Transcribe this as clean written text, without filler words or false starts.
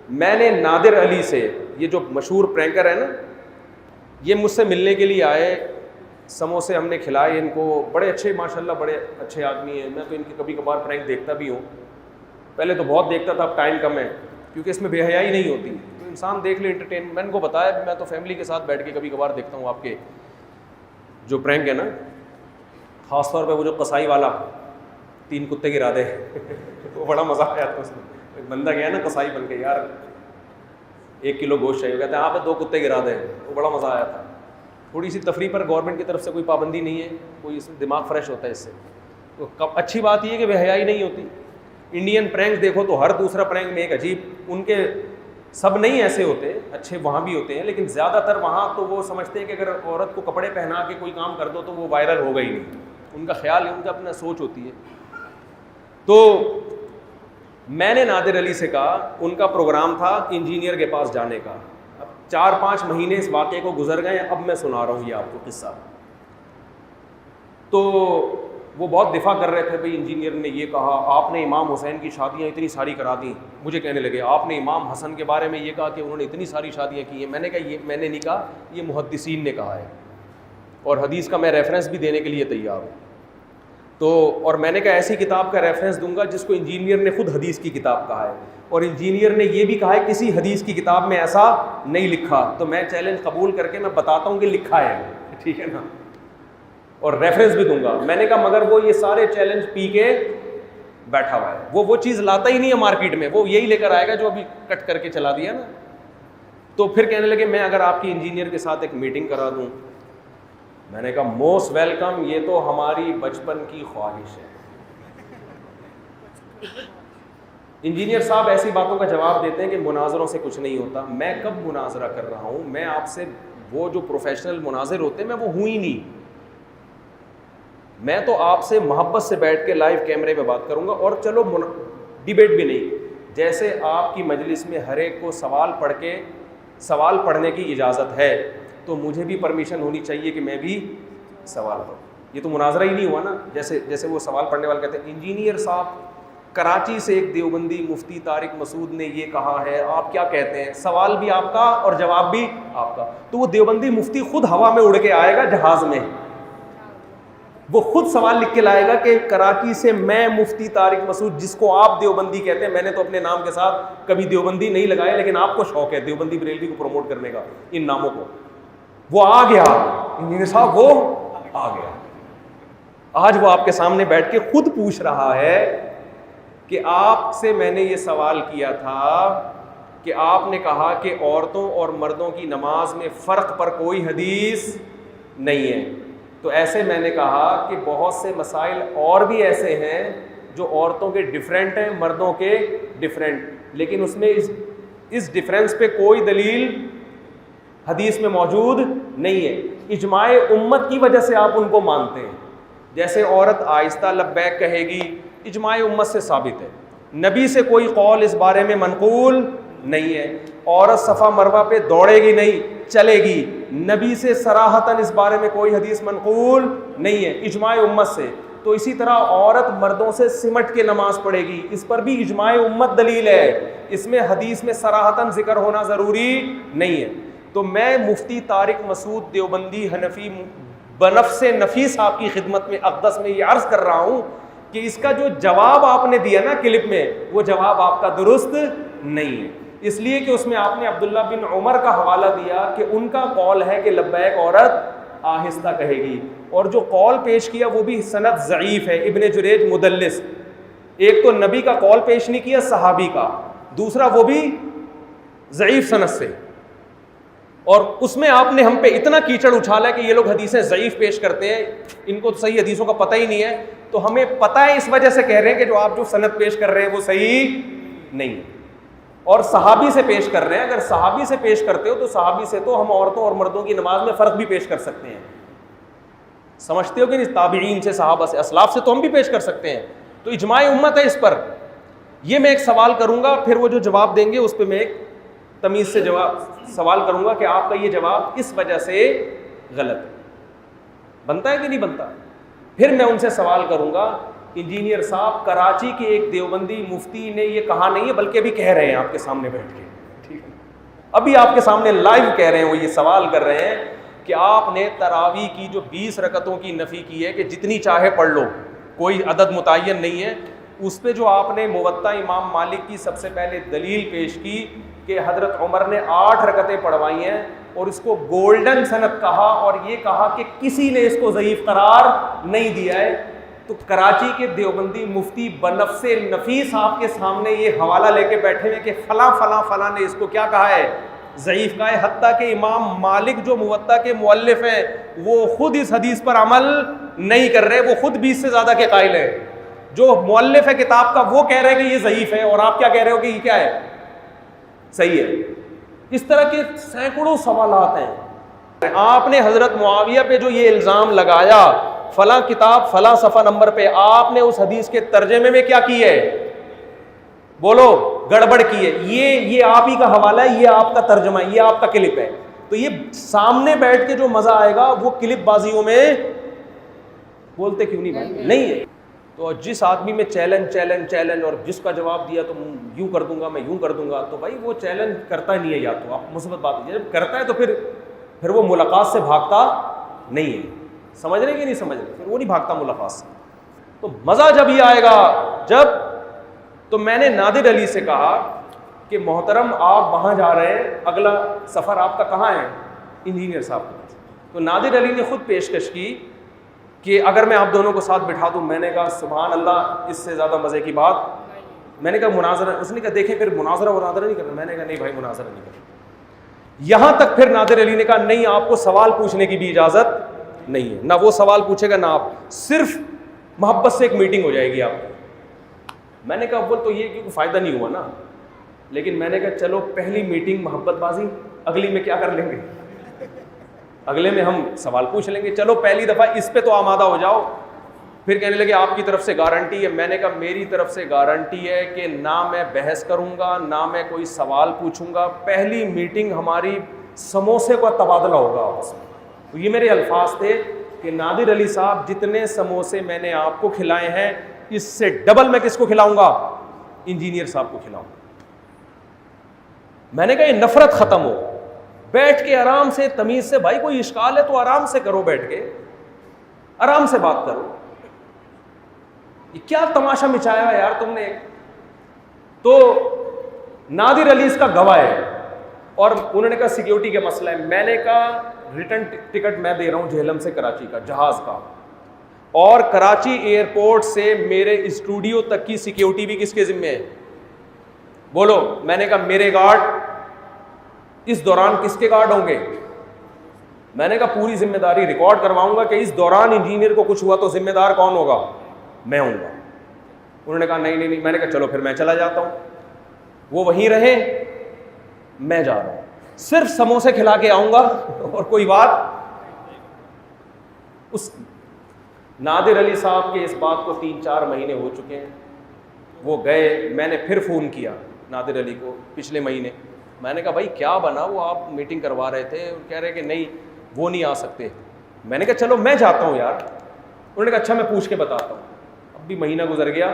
میں نے نادر علی سے, یہ جو مشہور پرینکر ہے نا, یہ مجھ سے ملنے کے لیے آئے, سموسے ہم نے کھلائے ان کو, بڑے اچھے ماشاءاللہ بڑے اچھے آدمی ہیں. میں تو ان کی کبھی کبھار پرینک دیکھتا بھی ہوں, پہلے تو بہت دیکھتا تھا, اب ٹائم کم ہے کیونکہ اس میں بے حیائی نہیں ہوتی, تو انسان دیکھ لے انٹرٹین. میں ان کو بتایا کہ میں تو فیملی کے ساتھ بیٹھ کے کبھی کبھار دیکھتا ہوں آپ کے جو پرینک ہے نا, خاص طور پہ وہ جو قصائی والا 3 کتے گرا دے وہ بڑا مزہ آیا تھا اس میں. ایک بندہ گیا نا قصائی بن کے, یار 1 کلو گوشت چاہیے, کہتے ہیں آپ 2 کتے گرا دیں, وہ بڑا مزہ آیا تھا. تھوڑی سی تفریح پر گورنمنٹ کی طرف سے کوئی پابندی نہیں ہے, کوئی اس میں دماغ فریش ہوتا ہے اس سے. تو اچھی بات یہ ہے کہ بے حیائی نہیں ہوتی. انڈین پرینک دیکھو تو ہر دوسرا پرینک میں ایک عجیب, ان کے سب نہیں ایسے ہوتے, اچھے وہاں بھی ہوتے ہیں, لیکن زیادہ تر وہاں تو وہ سمجھتے ہیں کہ اگر عورت کو کپڑے پہنا کے کوئی کام کر دو تو وہ وائرل ہوگا ہی نہیں. ان کا خیال ہے, ان کا اپنا سوچ ہوتی ہے. تو میں نے نادر علی سے کہا, ان کا پروگرام تھا انجینئر کے پاس جانے کا. اب 4-5 مہینے اس واقعے کو گزر گئے, اب میں سنا رہا ہوں یہ آپ کو قصہ. تو وہ بہت دفاع کر رہے تھے, بھائی انجینئر نے یہ کہا, آپ نے امام حسین کی شادیاں اتنی ساری کرا دیں. مجھے کہنے لگے آپ نے امام حسن کے بارے میں یہ کہا کہ انہوں نے اتنی ساری شادیاں کی ہیں. میں نے کہا یہ میں نے نہیں کہا, یہ محدثین نے کہا ہے, اور حدیث کا میں ریفرنس بھی دینے کے لیے تیار ہوں. تو اور میں نے کہا ایسی کتاب کا ریفرنس دوں گا جس کو انجینئر نے خود حدیث کی کتاب کہا ہے, اور انجینئر نے یہ بھی کہا ہے کسی حدیث کی کتاب میں ایسا نہیں لکھا. تو میں چیلنج قبول کر کے میں بتاتا ہوں کہ لکھا ہے, ٹھیک ہے نا, اور ریفرنس بھی دوں گا. میں نے کہا مگر وہ یہ سارے چیلنج پی کے بیٹھا ہوا ہے, وہ چیز لاتا ہی نہیں ہے مارکیٹ میں, وہ یہی لے کر آئے گا جو ابھی کٹ کر کے چلا دیا نا. تو پھر کہنے لگے میں اگر آپ کی انجینئر کے ساتھ ایک میٹنگ کرا دوں. میں نے کہا موسٹ ویلکم, یہ تو ہماری بچپن کی خواہش ہے. انجینئر صاحب ایسی باتوں کا جواب دیتے ہیں کہ مناظروں سے کچھ نہیں ہوتا. میں کب مناظرہ کر رہا ہوں, میں آپ سے وہ جو پروفیشنل مناظر ہوتے ہیں میں وہ ہوں ہی نہیں. میں تو آپ سے محبت سے بیٹھ کے لائیو کیمرے پہ بات کروں گا, اور چلو ڈیبیٹ بھی نہیں. جیسے آپ کی مجلس میں ہر ایک کو سوال پڑھنے کی اجازت ہے, تو مجھے بھی پرمیشن ہونی چاہیے کہ میں بھی سوال پڑھوں. یہ تو مناظرہ ہی نہیں ہوا نا. جیسے وہ سوال پڑھنے والے کہتے ہیں انجینئر صاحب کراچی سے ایک دیوبندی مفتی طارق مسعود نے یہ کہا ہے, آپ کیا کہتے ہیں؟ سوال بھی آپ کا اور جواب بھی آپ کا. تو وہ دیوبندی مفتی خود ہوا میں اڑ کے آئے گا جہاز میں, وہ خود سوال لکھ کے لائے گا کہ کراچی سے میں مفتی طارق مسعود, جس کو آپ دیوبندی کہتے ہیں, میں نے تو اپنے نام کے ساتھ کبھی دیوبندی نہیں لگایا, لیکن آپ کو شوق ہے دیوبندی بریلوی کو پروموٹ کرنے کا ان ناموں کو. وہ آ گیا انجینئر صاحب, وہ آ گیا. آج وہ آپ کے سامنے بیٹھ کے خود پوچھ رہا ہے کہ آپ سے میں نے یہ سوال کیا تھا کہ آپ نے کہا کہ عورتوں اور مردوں کی نماز میں فرق پر کوئی حدیث نہیں ہے. تو ایسے میں نے کہا کہ بہت سے مسائل اور بھی ایسے ہیں جو عورتوں کے ڈیفرنٹ ہیں, مردوں کے ڈیفرنٹ, لیکن اس میں اس ڈیفرنس پہ کوئی دلیل حدیث میں موجود نہیں ہے. اجماع امت کی وجہ سے آپ ان کو مانتے ہیں. جیسے عورت آہستہ لبیک کہے گی, اجماع امت سے ثابت ہے. نبی سے کوئی قول اس بارے میں منقول نہیں ہے. عورت صفا مروہ پہ دوڑے گی نہیں, چلے گی, نبی سے صراحتاً اس بارے میں کوئی حدیث منقول نہیں ہے, اجماع امت سے. تو اسی طرح عورت مردوں سے سمٹ کے نماز پڑھے گی, اس پر بھی اجماع امت دلیل ہے, اس میں حدیث میں صراحتاً ذکر ہونا ضروری نہیں ہے. تو میں مفتی طارق مسعود دیوبندی حنفی بنفس نفیس آپ کی خدمت میں اقدس میں یہ عرض کر رہا ہوں کہ اس کا جو جواب آپ نے دیا نا کلپ میں, وہ جواب آپ کا درست نہیں ہے. اس لیے کہ اس میں آپ نے عبداللہ بن عمر کا حوالہ دیا کہ ان کا قول ہے کہ لبیک عورت آہستہ کہے گی, اور جو قول پیش کیا وہ بھی سند ضعیف ہے, ابن جریج مدلس. ایک تو نبی کا قول پیش نہیں کیا, صحابی کا, دوسرا وہ بھی ضعیف سند سے, اور اس میں آپ نے ہم پہ اتنا کیچڑ اچھالا کہ یہ لوگ حدیثیں ضعیف پیش کرتے ہیں, ان کو صحیح حدیثوں کا پتہ ہی نہیں ہے. تو ہمیں پتہ ہے, اس وجہ سے کہہ رہے ہیں کہ جو آپ جو سند پیش کر رہے ہیں وہ صحیح نہیں, اور صحابی سے پیش کر رہے ہیں. اگر صحابی سے پیش کرتے ہو تو صحابی سے تو ہم عورتوں اور مردوں کی نماز میں فرق بھی پیش کر سکتے ہیں, سمجھتے ہو کہ نہیں؟ تابعین سے, صحابہ سے, اسلاف سے تو ہم بھی پیش کر سکتے ہیں. تو اجماع امت ہے اس پر. یہ میں ایک سوال کروں گا, پھر وہ جو جواب دیں گے اس پہ میں ایک تمیز سے سوال کروں گا کہ آپ کا یہ جواب اس وجہ سے غلط ہے. بنتا ہے کہ نہیں بنتا؟ پھر میں ان سے سوال کروں گا انجینئر صاحب کراچی کے ایک دیوبندی مفتی نے یہ کہا نہیں ہے بلکہ ابھی کہہ رہے ہیں آپ کے سامنے بیٹھ کے, ٹھیک ہے, ابھی آپ کے سامنے لائیو کہہ رہے ہیں, وہ یہ سوال کر رہے ہیں کہ آپ نے تراویح کی جو 20 رکعتوں کی نفی کی ہے کہ جتنی چاہے پڑھ لو, کوئی عدد متعین نہیں ہے, اس پہ جو آپ نے موطا امام مالک کی سب سے پہلے دلیل پیش کی کہ حضرت عمر نے 8 رکعتیں پڑھوائی ہیں اور اس کو گولڈن سند کہا اور یہ کہا کہ کسی نے اس کو ضعیف قرار نہیں دیا ہے, تو کراچی کے دیوبندی مفتی بنفس نفیس آپ کے سامنے یہ حوالہ لے کے بیٹھے ہوئے کہ فلاں فلاں فلاں نے اس کو کیا کہا ہے, ضعیف کہا ہے, حتیٰ کہ امام مالک جو موطا کے مؤلف ہیں وہ خود اس حدیث پر عمل نہیں کر رہے, وہ خود 20 سے زیادہ کے قائل ہیں, جو مؤلف ہے کتاب کا وہ کہہ رہے ہیں کہ یہ ضعیف ہے اور آپ کیا کہہ رہے ہو کہ یہ کیا ہے, صحیح ہے. اس طرح کے سینکڑوں سوالات ہیں. آپ نے حضرت معاویہ پہ جو یہ الزام لگایا فلاں کتاب فلاں صفحہ نمبر پہ, آپ نے اس حدیث کے ترجمے میں کیا کی ہے, بولو, گڑبڑ کی ہے. یہ آپ ہی کا حوالہ ہے, یہ آپ کا ترجمہ ہے, یہ آپ کا کلپ ہے. تو یہ سامنے بیٹھ کے جو مزہ آئے گا وہ کلپ بازیوں میں بولتے کیوں نہیں بھائی, نہیں ہے. تو جس آدمی میں چیلنج اور جس کا جواب دیا تو یوں کر دوں گا, میں یوں کر دوں گا, تو بھائی وہ چیلنج کرتا نہیں ہے, یا تو آپ مثبت بات ہے, جب کرتا ہے تو پھر وہ ملاقات سے بھاگتا نہیں ہے. سمجھ رہے کہ نہیں سمجھ رہے, پھر وہ نہیں بھاگتا ملاقات سے. تو مزہ جب یہ آئے گا تو میں نے نادر علی سے کہا کہ محترم آپ وہاں جا رہے ہیں, اگلا سفر آپ کا کہاں ہے, انجینئر صاحب کے پاس. تو نادر علی نے خود پیشکش کی کہ اگر میں آپ دونوں کو ساتھ بٹھا دوں. میں نے کہا سبحان اللہ, اس سے زیادہ مزے کی بات. میں نے کہا مناظرہ, اس نے کہا دیکھیں پھر مناظرہ نہیں کرنا. میں نے کہا نہیں بھائی مناظرہ نہیں کرنا. یہاں تک پھر نادر علی نے کہا نہیں, آپ کو سوال پوچھنے کی بھی اجازت نہیں ہے, نہ وہ سوال پوچھے گا نہ آپ, صرف محبت سے ایک میٹنگ ہو جائے گی آپ. میں نے کہا اول تو یہ کہ فائدہ نہیں ہوا نا, لیکن میں نے کہا چلو پہلی میٹنگ محبت بازی, اگلی میں کیا کر لیں گے, اگلے میں ہم سوال پوچھ لیں گے. چلو پہلی دفعہ اس پہ تو آمادہ ہو جاؤ. پھر کہنے لگے آپ کی طرف سے گارنٹی ہے. میں نے کہا میری طرف سے گارنٹی ہے کہ نہ میں بحث کروں گا, نہ میں کوئی سوال پوچھوں گا. پہلی میٹنگ ہماری سموسے کا تبادلہ ہوگا آپس میں. تو یہ میرے الفاظ تھے کہ نادر علی صاحب جتنے سموسے میں نے آپ کو کھلائے ہیں اس سے ڈبل میں کس کو کھلاؤں گا, انجینئر صاحب کو کھلاؤں گا. میں نے کہا یہ نفرت ختم ہو, بیٹھ کے آرام سے تمیز سے, بھائی کوئی اشکال ہے تو آرام سے کرو, بیٹھ کے آرام سے بات کرو. یہ کیا تماشا مچایا ہے یار تم نے. تو نادر علی اس کا گواہ ہے, اور انہوں نے کہا سیکیورٹی کا مسئلہ ہے. میں نے کہا ریٹرن ٹکٹ میں دے رہا ہوں جہلم سے کراچی کا, جہاز کا, اور کراچی ایئرپورٹ سے میرے اسٹوڈیو تک کی سیکیورٹی بھی کس کے ذمہ ہے, بولو. میں نے کہا میرے گارڈ اس دوران کس کے گارڈ ہوں گے. میں نے کہا پوری ذمہ داری ریکارڈ کرواؤں گا کہ اس دوران انجینئر کو کچھ ہوا تو ذمہ دار کون ہوگا, میں ہوں گا. انہوں نے کہا نہیں. میں نے کہا چلو پھر میں چلا جاتا ہوں. وہ وہیں رہے, میں جا رہا ہوں, صرف سموسے کھلا کے آؤں گا اور کوئی بات. اس نادر علی صاحب کے اس بات کو 3-4 مہینے ہو چکے ہیں. وہ گئے, میں نے پھر فون کیا نادر علی کو پچھلے مہینے. میں نے کہا بھائی کیا بنا, وہ آپ میٹنگ کروا رہے تھے, کہہ رہے کہ نہیں وہ نہیں آ سکتے. میں نے کہا چلو میں جاتا ہوں یار. انہوں نے کہا اچھا میں پوچھ کے بتاتا ہوں. اب بھی مہینہ گزر گیا,